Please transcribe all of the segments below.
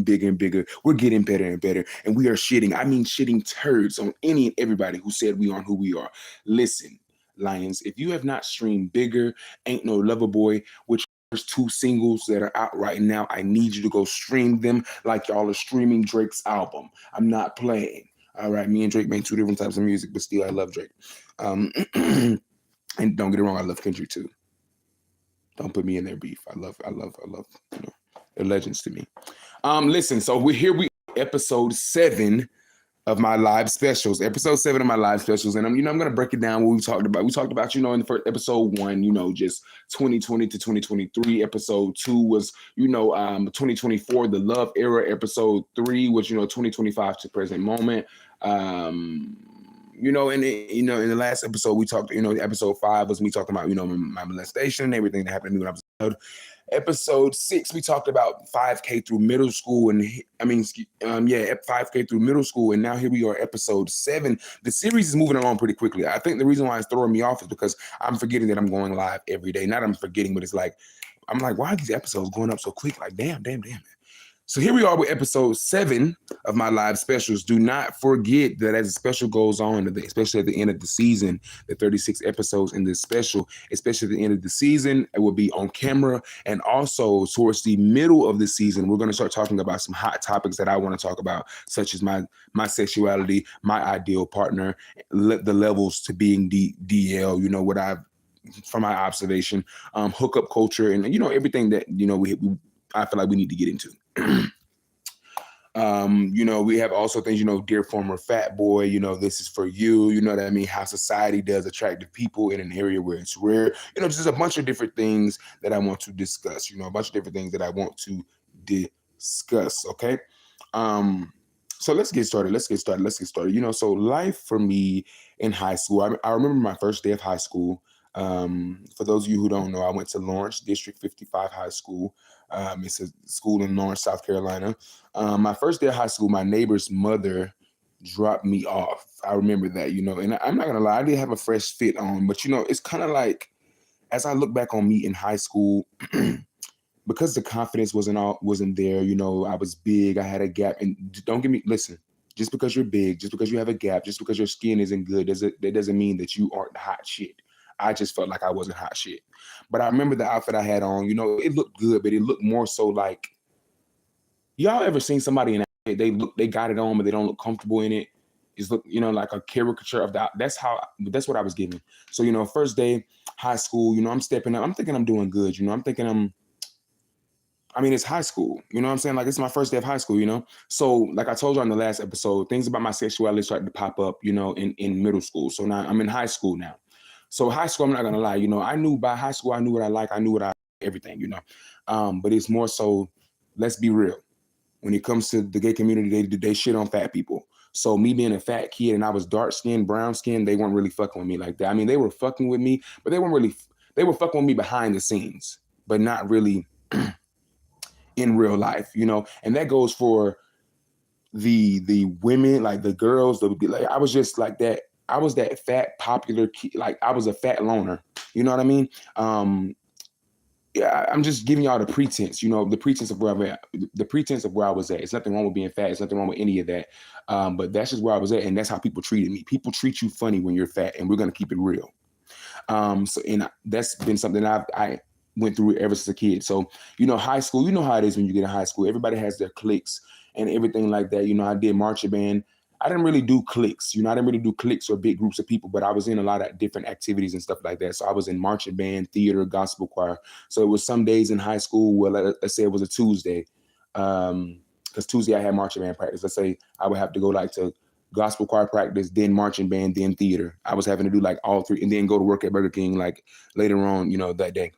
bigger and bigger. We're getting better and better. And we are shitting. I mean, shitting turds on any and everybody who said we aren't who we are. Listen, Lions, if you have not streamed Bigger, Ain't No Lover Boy, which there's two singles that are out right now. I need you to go stream them like y'all are streaming Drake's album. I'm not playing. All right, me and Drake make two different types of music, but still, I love Drake. And don't get it wrong, I love Kendrick too. Don't put me in their beef. I love. You know, they're legends to me. Listen. So we're here. We episode 7 of my live specials. Episode 7 of my live specials, and I'm gonna break it down. What we talked about. We talked about, in the first episode 1, just 2020 to 2023. Episode 2 was 2024, the love era. Episode 3 was 2025 to present moment. In the last episode we talked, episode 5 was me talking about, my molestation and everything that happened to me when I was a child. Episode 6, we talked about 5K through middle school, and 5K through middle school, and now here we are, episode 7. The series is moving along pretty quickly. I think the reason why it's throwing me off is because I'm forgetting that I'm going live every day. Not I'm forgetting, but it's like, I'm like, why are these episodes going up so quick? Like, damn. So here we are with episode 7 of my live specials. Do not forget that as the special goes on, especially at the end of the season, the 36 episodes in this special, especially at the end of the season, it will be on camera. And also towards the middle of the season, we're going to start talking about some hot topics that I want to talk about, such as my sexuality, my ideal partner, the levels to being DL, what I've, from my observation, hookup culture, and everything that I feel like we need to get into. We have also things, dear former fat boy, this is for you, you know what I mean? How society does attractive people in an area where it's rare, just a bunch of different things that I want to discuss, Okay. So let's get started. So life for me in high school, I remember my first day of high school. For those of you who don't know, I went to Lawrence District 55 High School. It's a school in Lawrence, South Carolina. My first day of high school, my neighbor's mother dropped me off. I remember that, and I'm not gonna lie, I did have a fresh fit on, but it's kind of like, as I look back on me in high school, because the confidence wasn't there. I was big, I had a gap, and listen. Just because you're big, just because you have a gap, just because your skin isn't good, that doesn't mean that you aren't hot shit. I just felt like I wasn't hot shit. But I remember the outfit I had on, it looked good, but it looked more so like, y'all ever seen somebody in that, they got it on, but they don't look comfortable in it? It's like a caricature of that. That's what I was getting. So, first day, high school, I'm stepping up. I'm thinking I'm doing good. I'm thinking it's high school. You know what I'm saying? Like, it's my first day of high school, So, like I told you on the last episode, things about my sexuality started to pop up, in middle school. So now I'm in high school now. So high school, I'm not gonna lie, I knew by high school, I knew what I like, I knew what I everything, But it's more so, let's be real. When it comes to the gay community, they shit on fat people. So me being a fat kid and I was dark skinned, brown skinned, they weren't really fucking with me like that. I mean, they were fucking with me, but they were fucking with me behind the scenes, but not really in real life, And that goes for the women, like the girls, like I was just like that. I was that fat, popular kid. Like I was a fat loner. You know what I mean? I'm just giving y'all the pretense, the pretense of where I'm at, the pretense of where I was at. It's nothing wrong with being fat. It's nothing wrong with any of that. But that's just where I was at. And that's how people treated me. People treat you funny when you're fat, and we're going to keep it real. And that's been something I went through ever since a kid. So, high school, you know how it is when you get in high school. Everybody has their cliques and everything like that. I did marching band. I didn't really do cliques, I didn't really do cliques or big groups of people, but I was in a lot of different activities and stuff like that. So I was in marching band, theater, gospel choir. So it was some days in high school where, let's say it was a Tuesday, because Tuesday I had marching band practice. Let's say I would have to go like to gospel choir practice, then marching band, then theater. I was having to do like all three and then go to work at Burger King like later on, that day.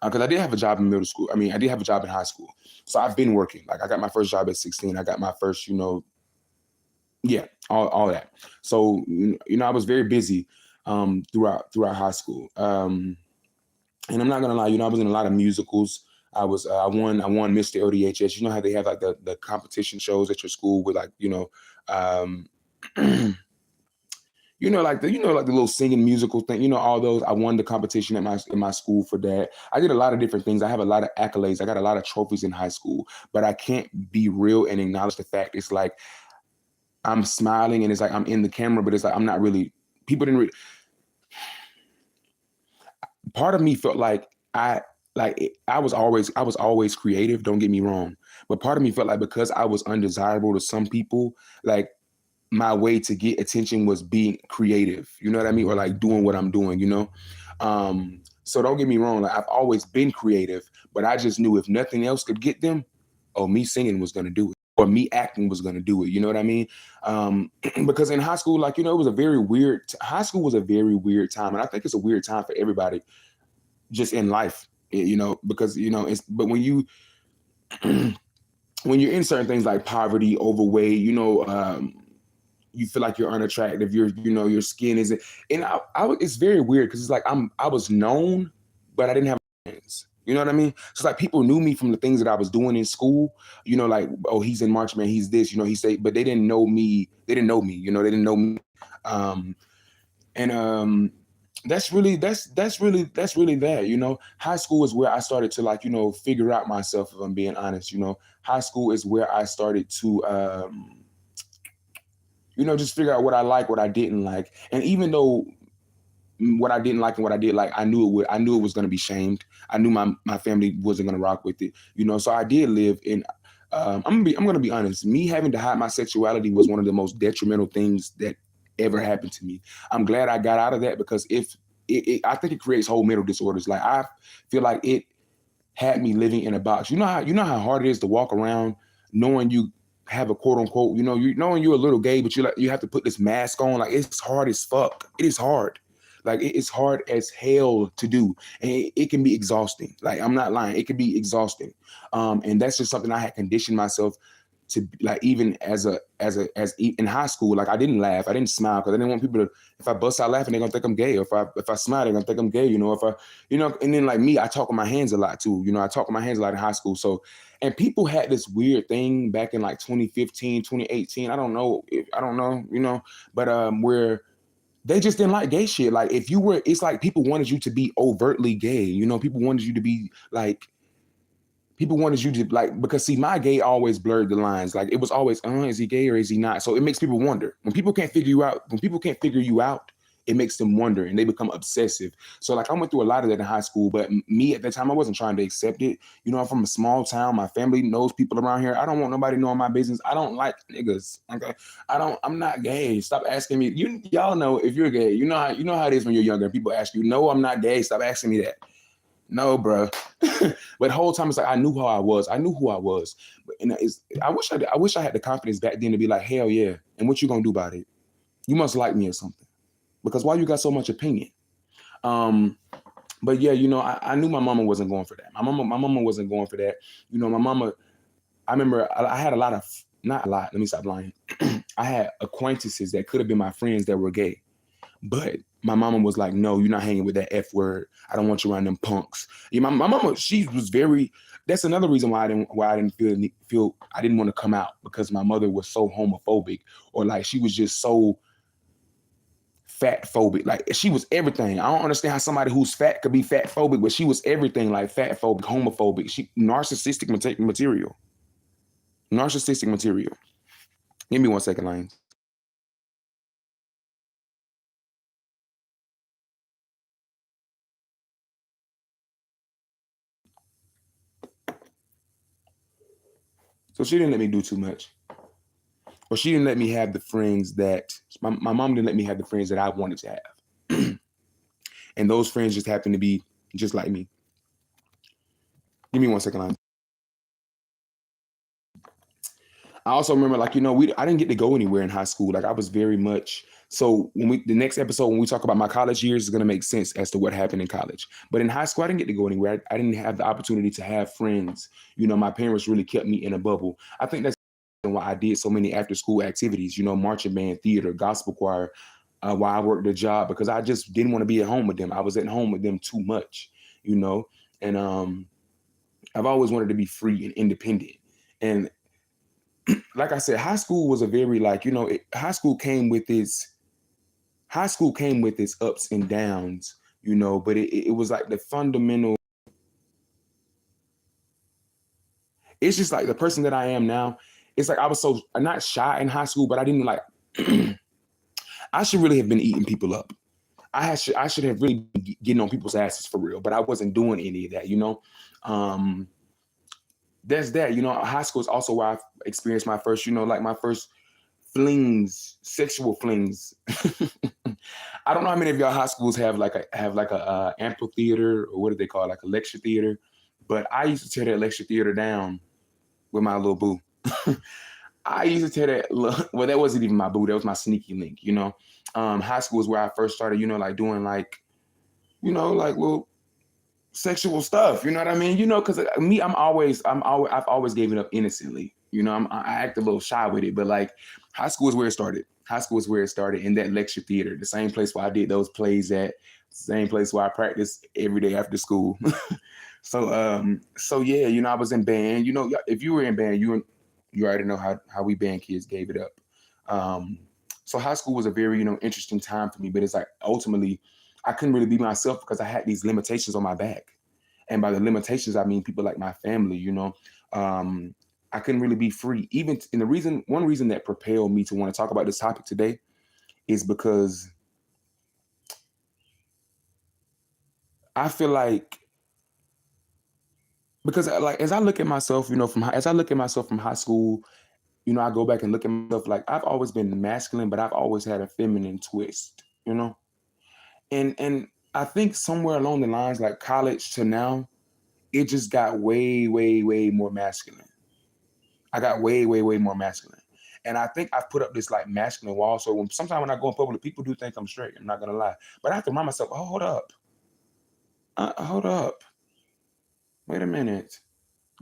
Because I did have a job in middle school. I did have a job in high school. So I've been working. Like I got my first job at 16. I got my first, all that. So, I was very busy throughout high school. And I'm not gonna lie, I was in a lot of musicals. I won Mr. LDHS. You know how they have like the competition shows at your school with like, like the little singing musical thing, all those. I won the competition at my school for that. I did a lot of different things. I have a lot of accolades. I got a lot of trophies in high school, but I can't be real and acknowledge the fact it's like I'm smiling and it's like I'm in the camera, but it's like I'm not really. People didn't. Part of me felt like I was always creative. Don't get me wrong, but part of me felt like because I was undesirable to some people, like my way to get attention was being creative. You know what I mean? Or like doing what I'm doing. So don't get me wrong. Like I've always been creative, but I just knew if nothing else could get them, oh, me singing was gonna do it. Or me acting was gonna do it. You know what I mean? Because in high school, like, it was a very weird. High school was a very weird time, and I think it's a weird time for everybody just in life, because it's but when you're in certain things like poverty, overweight, you feel like you're unattractive, your skin isn't, and it's very weird because it's like I was known, but I didn't have friends. You know what I mean? So it's like people knew me from the things that I was doing in school, like, oh, he's in March Man, he's this, he say, but they didn't know me. They didn't know me, they didn't know me. And that's really that. High school is where I started to, like, figure out myself, if I'm being honest. High school is where I started to just figure out what I like, what I didn't like. And even though what I didn't like and what I did like, I knew it was going to be shamed. I knew my family wasn't going to rock with it. So I did live in. I'm gonna be honest. Me having to hide my sexuality was one of the most detrimental things that ever happened to me. I'm glad I got out of that, because if I think it creates whole mental disorders. Like, I feel like it had me living in a box. You know how hard it is to walk around knowing you have a quote unquote, knowing you're a little gay, but you have to put this mask on. Like, it's hard as fuck. It is hard. Like, it's hard as hell to do, and it can be exhausting. Like, I'm not lying, it can be exhausting. And that's just something I had conditioned myself to, like, even in high school. Like, I didn't laugh, I didn't smile, because I didn't want people to. If I bust out laughing, they're gonna think I'm gay. Or if I smile, they're gonna think I'm gay. If I, and then, like me, I talk with my hands a lot too. I talk with my hands a lot in high school. So, and people had this weird thing back in like 2015, 2018. I don't know, but where they just didn't like gay shit. Like, it's like people wanted you to be overtly gay. People wanted you to be like, people wanted you to, like, because see, my gay always blurred the lines. Like, it was always, is he gay or is he not? So it makes people wonder. When people can't figure you out, it makes them wonder, and they become obsessive. So, like, I went through a lot of that in high school, but me at that time, I wasn't trying to accept it. I'm from a small town. My family knows people around here. I don't want nobody knowing my business. I don't like niggas. Okay, I'm not gay. Stop asking me. Y'all know if you're gay. You know how it is when you're younger. People ask you, no, I'm not gay. Stop asking me that. No, bro. But the whole time it's like I knew who I was. I knew who I was. And I wish I had the confidence back then to be like, hell yeah. And what you gonna do about it? You must like me or something. Because why you got so much opinion? But yeah, I knew my mama wasn't going for that. My mama wasn't going for that. My mama. I remember I had a lot of, not a lot. Let me stop lying. I had acquaintances that could have been my friends that were gay. But my mama was like, no, you're not hanging with that F word. I don't want you around them punks. Yeah, my mama, she was very, that's another reason why I didn't feel I didn't want to come out, because my mother was so homophobic, or like she was just so fat phobic. Like, she was everything. I don't understand how somebody who's fat could be fat phobic, but she was everything, like fat phobic, homophobic. She narcissistic material. Narcissistic material. Give me 1 second, Lions. So she didn't let me do too much. Or she didn't let me have the friends that my mom didn't let me have the friends that I wanted to have. And those friends just happened to be just like me. Give me 1 second, Line. I also remember, like, I didn't get to go anywhere in high school. Like, I was very much, so the next episode, when we talk about my college years, is going to make sense as to what happened in college. But in high school, I didn't get to go anywhere. I didn't have the opportunity to have friends. My parents really kept me in a bubble. I think that's why I did so many after school activities, marching band, theater, gospel choir, while I worked a job, because I just didn't want to be at home with them. I was at home with them too much, and I've always wanted to be free and independent. And like I said, high school was a very, like, high school high school came with its ups and downs, but it was like the fundamental. It's just like the person that I am now. It's like I was so not shy in high school, but I didn't like. I should really have been eating people up. I should have really been getting on people's asses for real, but I wasn't doing any of that. Um, there's that. High school is also where I experienced my first, like my first flings, sexual flings. I don't know how many of y'all high schools have like a amphitheater, or what do they call it, like a lecture theater. But I used to tear that lecture theater down with my little boo. I used to tear that. Well, that wasn't even my boo. That was my sneaky link. High school is where I first started. Like doing like little sexual stuff. You know what I mean? Because me, I've always gave it up innocently. I act a little shy with it, but like high school is where it started. High school is where it started in that lecture theater, the same place where I did those plays at, same place where I practiced every day after school. So yeah, I was in band. If you were in band, you already know how we band kids gave it up. Um, so high school was a very interesting time for me, but it's like ultimately I couldn't really be myself because I had these limitations on my back. And by the limitations, I mean people like my family. I couldn't really be free. Even and one reason that propelled me to want to talk about this topic today is because I feel like like as I look at myself, as I look at myself from high school, I go back and look at myself like I've always been masculine, but I've always had a feminine twist. And I think somewhere along the lines, like college to now, it just got way, way, way more masculine. I got way, way, way more masculine. And I think I've put up this like masculine wall. So sometimes when I go in public, people do think I'm straight. I'm not gonna lie. But I have to remind myself, oh, hold up. Hold up. Wait a minute.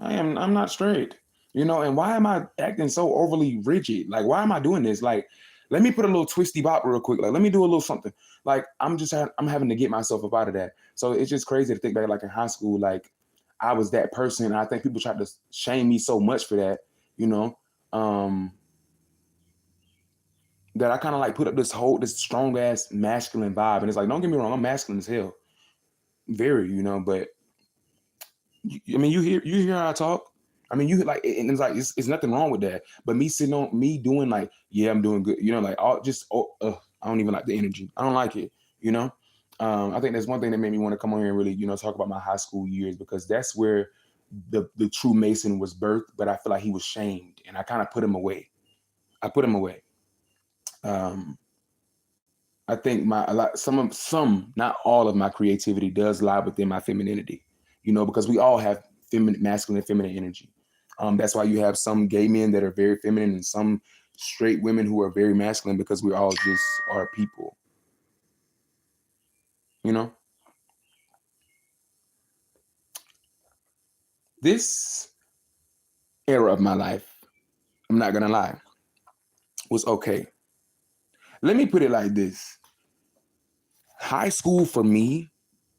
I'm not straight. And why am I acting so overly rigid? Like, why am I doing this? Like, let me put a little twisty bop real quick. Like, let me do a little something. Like, I'm having to get myself up out of that. So it's just crazy to think back, like in high school, like I was that person. And I think people tried to shame me so much for that, you know, um, that I kind of like put up this strong ass masculine vibe. And it's like, don't get me wrong, I'm masculine as hell. Very, but I mean, you hear how I talk. I mean, you like, and it's like it's nothing wrong with that. But me doing like, yeah, I'm doing good. Like all just I don't even like the energy. I don't like it. You know. I think that's one thing that made me want to come on here and really talk about my high school years, because that's where the true Mason was birthed. But I feel like he was shamed, and I kind of put him away. I put him away. Um, I think not all of my creativity does lie within my femininity, because we all have masculine and feminine energy. That's why you have some gay men that are very feminine and some straight women who are very masculine, because we all just are people, you know? This era of my life, I'm not gonna lie, was okay. Let me put it like this. High school for me,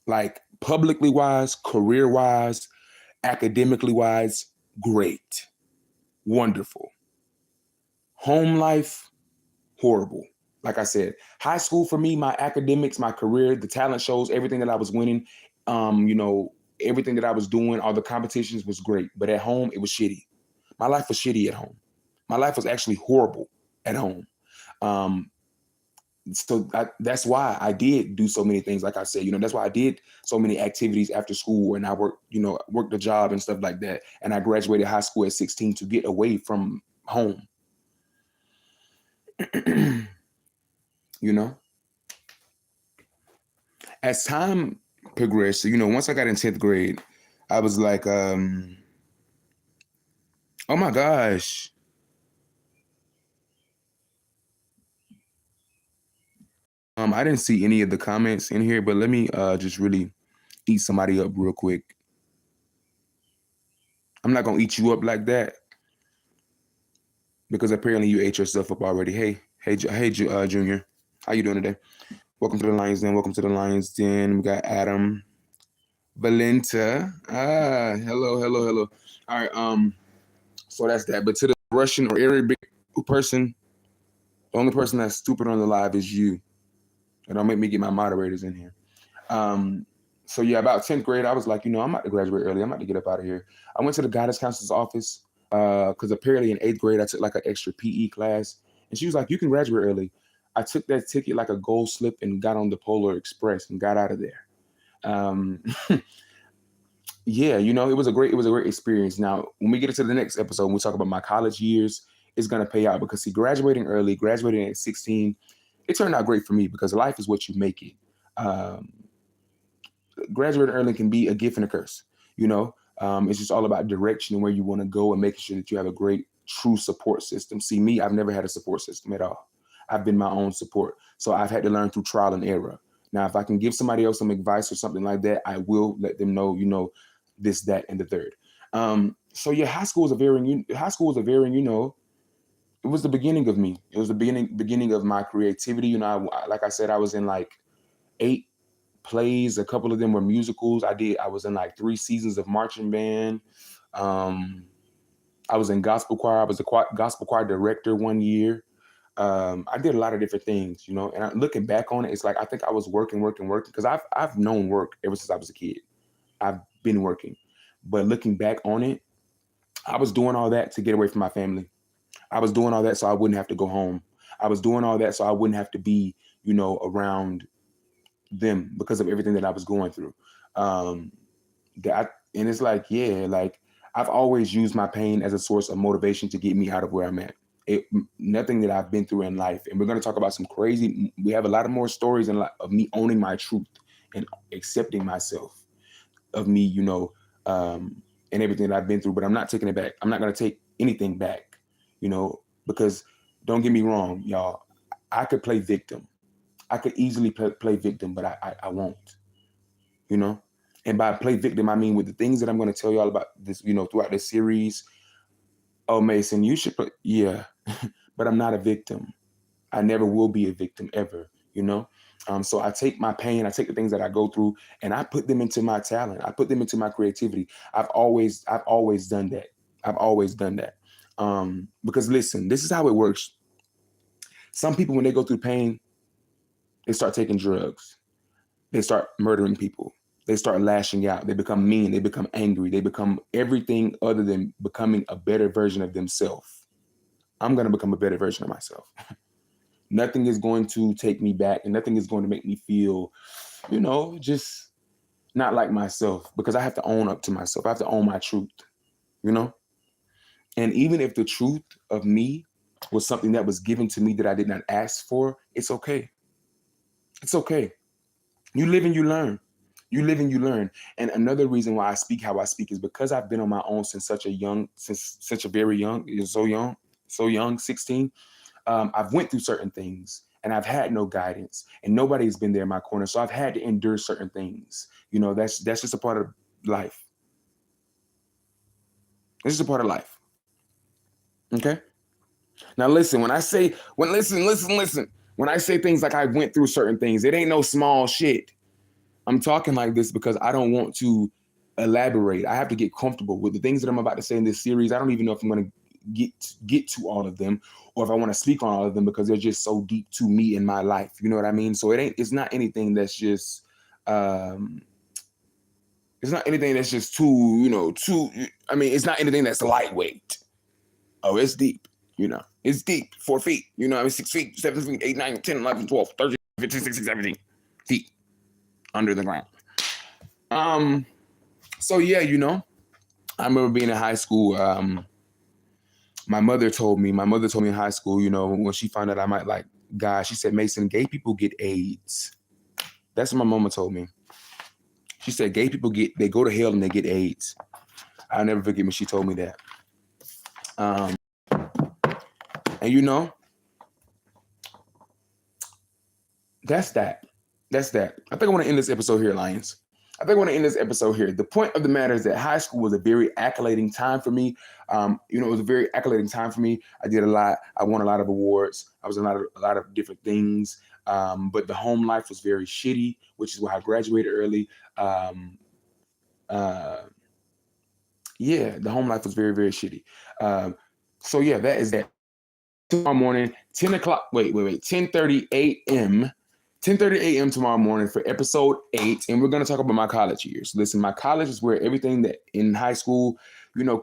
like publicly wise, career wise, academically wise, great, wonderful. Home life, horrible. Like I said, high school for me, my academics, my career, the talent shows, everything that I was winning, everything that I was doing, all the competitions was great. But at home, it was shitty. My life was shitty at home. My life was actually horrible at home. Um, that's why I did do so many things. Like I said, that's why I did so many activities after school, and I worked a job and stuff like that. And I graduated high school at 16 to get away from home. you know, as time progressed, once I got in 10th grade, I was like, oh my gosh. I didn't see any of the comments in here, but let me just really eat somebody up real quick. I'm not gonna eat you up like that, because apparently you ate yourself up already. Hey, Junior, how you doing today? Welcome to the Lions Den. Welcome to the Lions Den. We got Adam, Valenta. Hello, hello, hello. All right, so that's that. But to the Russian or Arabic person, the only person that's stupid on the live is you. And don't make me get my moderators in here. Um, so yeah, about 10th grade, I was like, I'm about to graduate early. I'm about to get up out of here. I went to the guidance counselor's office because apparently in 8th grade I took like an extra PE class, and she was like, "You can graduate early." I took that ticket like a gold slip and got on the Polar Express and got out of there. Um, yeah, it was a great experience. Now, when we get into the next episode, we'll talk about my college years. It's gonna pay out because see, graduating early, graduating at 16, it turned out great for me because life is what you make it. Um, Graduating early can be a gift and a curse. You know, it's just all about direction and where you want to go and making sure that you have a great, true support system. See, me, I've never had a support system at all. I've been my own support, so I've had to learn through trial and error. Now, if I can give somebody else some advice or something like that, I will let them know. This, that, and the third. So yeah, high school was a very, it was the beginning of me. It was the beginning of my creativity. Like I said, I was in like 8 plays. A couple of them were musicals. I was in like 3 seasons of marching band. Um, I was in gospel choir. I was a gospel choir director one year. I did a lot of different things, and looking back on it, it's like I think I was working, working, working because I've known work ever since I was a kid. I've been working, but looking back on it, I was doing all that to get away from my family. I was doing all that so I wouldn't have to go home. I was doing all that so I wouldn't have to be, around them because of everything that I was going through. Um, and it's like, yeah, like I've always used my pain as a source of motivation to get me out of where I'm at. Nothing that I've been through in life, and we're going to talk about some crazy. We have a lot of more stories of me owning my truth and accepting myself, of me, and everything that I've been through. But I'm not taking it back. I'm not going to take anything back, because don't get me wrong, y'all. I could play victim. I could easily play victim, but I won't, you know? And by play victim, I mean with the things that I'm going to tell y'all about this, throughout this series. Oh, Mason, you should put, yeah, but I'm not a victim. I never will be a victim ever, you know? So I take my pain, I take the things that I go through, and I put them into my talent. I put them into my creativity. I've always done that. I've always done that. Because listen, this is how it works. Some people, when they go through pain, they start taking drugs. They start murdering people. They start lashing out. They become mean. They become angry. They become everything other than becoming a better version of themselves. I'm going to become a better version of myself. Nothing is going to take me back, and nothing is going to make me feel, just not like myself, because I have to own up to myself. I have to own my truth, you know? And even if the truth of me was something that was given to me that I did not ask for, it's okay. It's okay. You live and you learn. You live and you learn. And another reason why I speak how I speak is because I've been on my own since such a very young, so young, 16. I've went through certain things and I've had no guidance and nobody's been there in my corner. So I've had to endure certain things. That's just a part of life. It's just a part of life. Okay. Now listen, listen. When I say things like I went through certain things, it ain't no small shit. I'm talking like this because I don't want to elaborate. I have to get comfortable with the things that I'm about to say in this series. I don't even know if I'm going to get to all of them or if I want to speak on all of them because they're just so deep to me in my life. You know what I mean? So it's not anything that's just it's not anything that's just it's not anything that's lightweight. Oh, it's deep. It's deep. 4 feet. 6 feet, 7 feet, 8, 9, 10, 11, 12, 13, 15, 16, 17 feet under the ground. So yeah, I remember being in high school. My mother told me in high school, when she found out I might like guys, she said, Mason, gay people get AIDS. That's what my mama told me. She said, gay people they go to hell and they get AIDS. I'll never forget when she told me that. And that's that. That's that. I think I want to end this episode here, Lions. The point of the matter is that high school was a very accolading time for me. It was a very accolading time for me. I did a lot. I won a lot of awards. I was in a lot of different things. But the home life was very shitty, which is why I graduated early. Yeah, the home life was very, very shitty. So yeah, that is that. Tomorrow morning, 10 o'clock. Wait, 10:30 a.m. 10:30 a.m. tomorrow morning for episode 8, and we're going to talk about my college years. Listen, my college is where everything that in high school,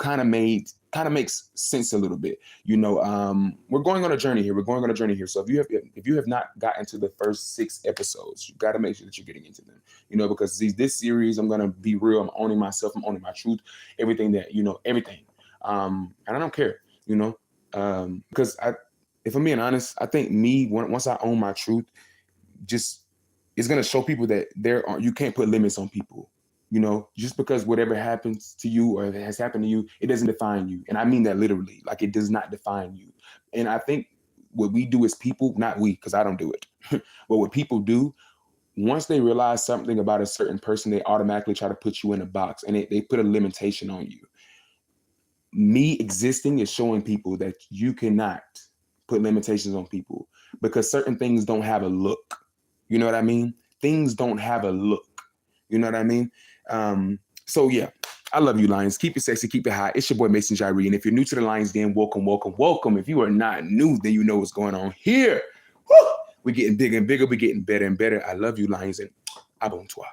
kind of makes sense a little bit. We're going on a journey here. We're going on a journey here. So if you have not gotten to the first 6 episodes, you got to make sure that you're getting into them. Because this series, I'm going to be real. I'm owning myself. I'm owning my truth. Everything that everything. And I don't care. Because if I'm being honest, I think once I own my truth, just it's gonna show people that you can't put limits on people. Just because whatever happens to you or has happened to you, it doesn't define you. And I mean that literally. Like, it does not define you. And I think what we do as people, not we, because I don't do it, but what people do, once they realize something about a certain person, they automatically try to put you in a box, and they put a limitation on you. Me existing is showing people that you cannot put limitations on people, because certain things don't have a look. You know what I mean? Things don't have a look. You know what I mean? So yeah, I love you, Lions. Keep it sexy, keep it high. It's your boy Mason Jyree. And if you're new to the Lions Den, welcome, welcome, welcome. If you are not new, then you know what's going on here. Woo! We're getting bigger and bigger. We're getting better and better. I love you, Lions, and à bon toi.